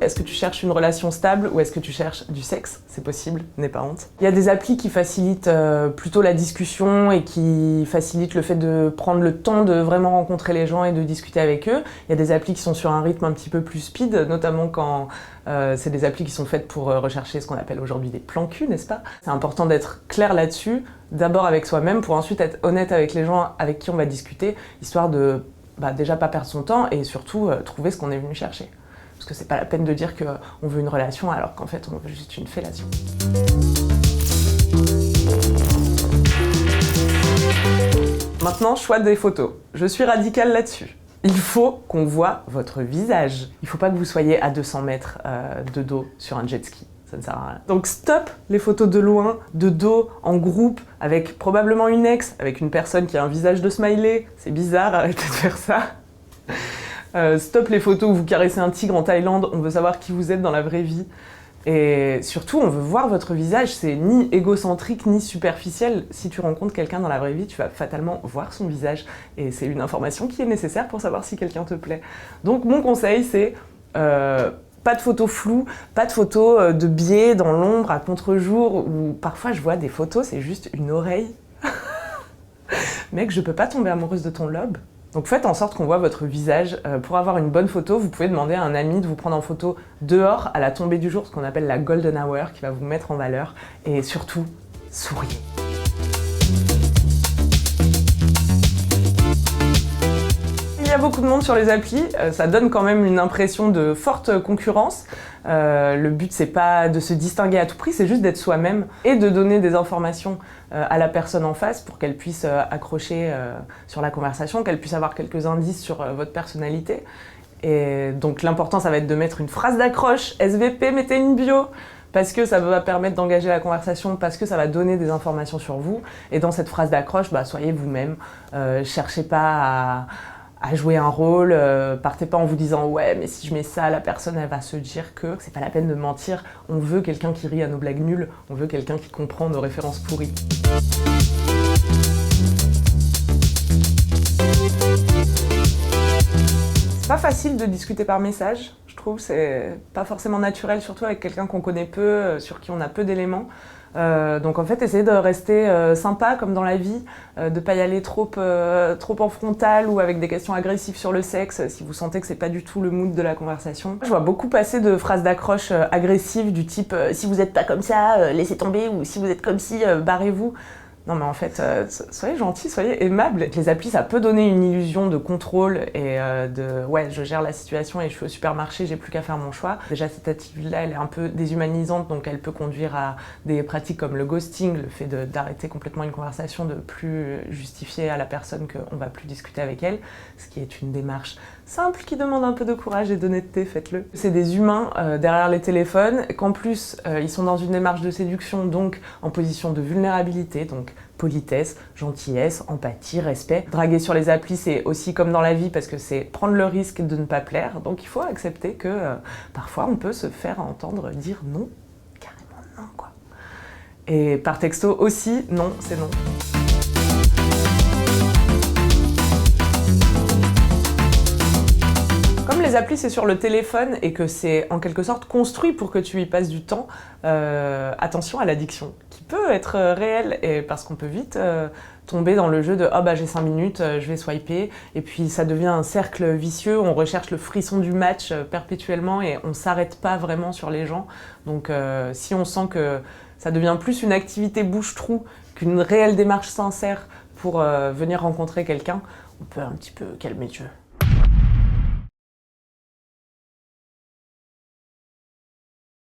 Est-ce que tu cherches une relation stable ou est-ce que tu cherches du sexe? C'est possible, n'aie pas honte. Il y a des applis qui facilitent plutôt la discussion et qui facilitent le fait de prendre le temps de vraiment rencontrer les gens et de discuter avec eux. Il y a des applis qui sont sur un rythme un petit peu plus speed, notamment quand c'est des applis qui sont faites pour rechercher ce qu'on appelle aujourd'hui des plans cul, n'est-ce pas? C'est important d'être clair là-dessus, d'abord avec soi-même, pour ensuite être honnête avec les gens avec qui on va discuter, histoire de déjà pas perdre son temps et surtout trouver ce qu'on est venu chercher. Parce que c'est pas la peine de dire qu'on veut une relation alors qu'en fait on veut juste une fellation. Maintenant, choix des photos. Je suis radicale là-dessus. Il faut qu'on voit votre visage. Il faut pas que vous soyez à 200 mètres de dos sur un jet ski. Ça ne sert à rien. Donc stop les photos de loin, de dos, en groupe, avec probablement une ex, avec une personne qui a un visage de smiley. C'est bizarre, arrêtez de faire ça. Stop les photos où vous caressez un tigre en Thaïlande, on veut savoir qui vous êtes dans la vraie vie. Et surtout, on veut voir votre visage, c'est ni égocentrique ni superficiel. Si tu rencontres quelqu'un dans la vraie vie, tu vas fatalement voir son visage. Et c'est une information qui est nécessaire pour savoir si quelqu'un te plaît. Donc mon conseil, c'est pas de photos floues, pas de photos de biais dans l'ombre à contre-jour, où parfois je vois des photos, c'est juste une oreille. Mec, je peux pas tomber amoureuse de ton lobe. Donc faites en sorte qu'on voit votre visage. Pour avoir une bonne photo, vous pouvez demander à un ami de vous prendre en photo dehors à la tombée du jour, ce qu'on appelle la golden hour, qui va vous mettre en valeur. Et surtout, souriez. Il y a beaucoup de monde sur les applis, ça donne quand même une impression de forte concurrence. Le but, c'est pas de se distinguer à tout prix, c'est juste d'être soi-même et de donner des informations à la personne en face pour qu'elle puisse accrocher sur la conversation, qu'elle puisse avoir quelques indices sur votre personnalité. Et donc l'important, ça va être de mettre une phrase d'accroche, SVP, mettez une bio, parce que ça va permettre d'engager la conversation, parce que ça va donner des informations sur vous. Et dans cette phrase d'accroche, soyez vous-même, cherchez pas à jouer un rôle, partez pas en vous disant « ouais, mais si je mets ça, la personne, elle va se dire que… » C'est pas la peine de mentir, on veut quelqu'un qui rit à nos blagues nulles, on veut quelqu'un qui comprend nos références pourries. C'est pas facile de discuter par message, je trouve, c'est pas forcément naturel, surtout avec quelqu'un qu'on connaît peu, sur qui on a peu d'éléments. Donc en fait, essayez de rester sympa comme dans la vie, de pas y aller trop en frontal ou avec des questions agressives sur le sexe si vous sentez que c'est pas du tout le mood de la conversation. Je vois beaucoup passer de phrases d'accroche agressives du type si vous êtes pas comme ça, laissez tomber, ou si vous êtes comme ci, barrez-vous. Non mais en fait, soyez gentils, soyez aimables. Les applis, ça peut donner une illusion de contrôle et de « ouais, je gère la situation et je suis au supermarché, j'ai plus qu'à faire mon choix ». Déjà, cette attitude-là, elle est un peu déshumanisante, donc elle peut conduire à des pratiques comme le ghosting, le fait d'arrêter complètement une conversation, de plus justifier à la personne qu'on va plus discuter avec elle, ce qui est une démarche simple qui demande un peu de courage et d'honnêteté, faites-le. C'est des humains derrière les téléphones, qu'en plus, ils sont dans une démarche de séduction, donc en position de vulnérabilité, donc politesse, gentillesse, empathie, respect. Draguer sur les applis, c'est aussi comme dans la vie parce que c'est prendre le risque de ne pas plaire. Donc il faut accepter que parfois on peut se faire entendre dire non, carrément non quoi. Et par texto aussi, non, c'est non. Comme les applis c'est sur le téléphone et que c'est en quelque sorte construit pour que tu y passes du temps, attention à l'addiction qui peut être réelle et parce qu'on peut vite tomber dans le jeu de « oh j'ai 5 minutes, je vais swiper » et puis ça devient un cercle vicieux, on recherche le frisson du match perpétuellement et on s'arrête pas vraiment sur les gens. Donc si on sent que ça devient plus une activité bouche-trou qu'une réelle démarche sincère pour venir rencontrer quelqu'un, on peut un petit peu calmer le jeu.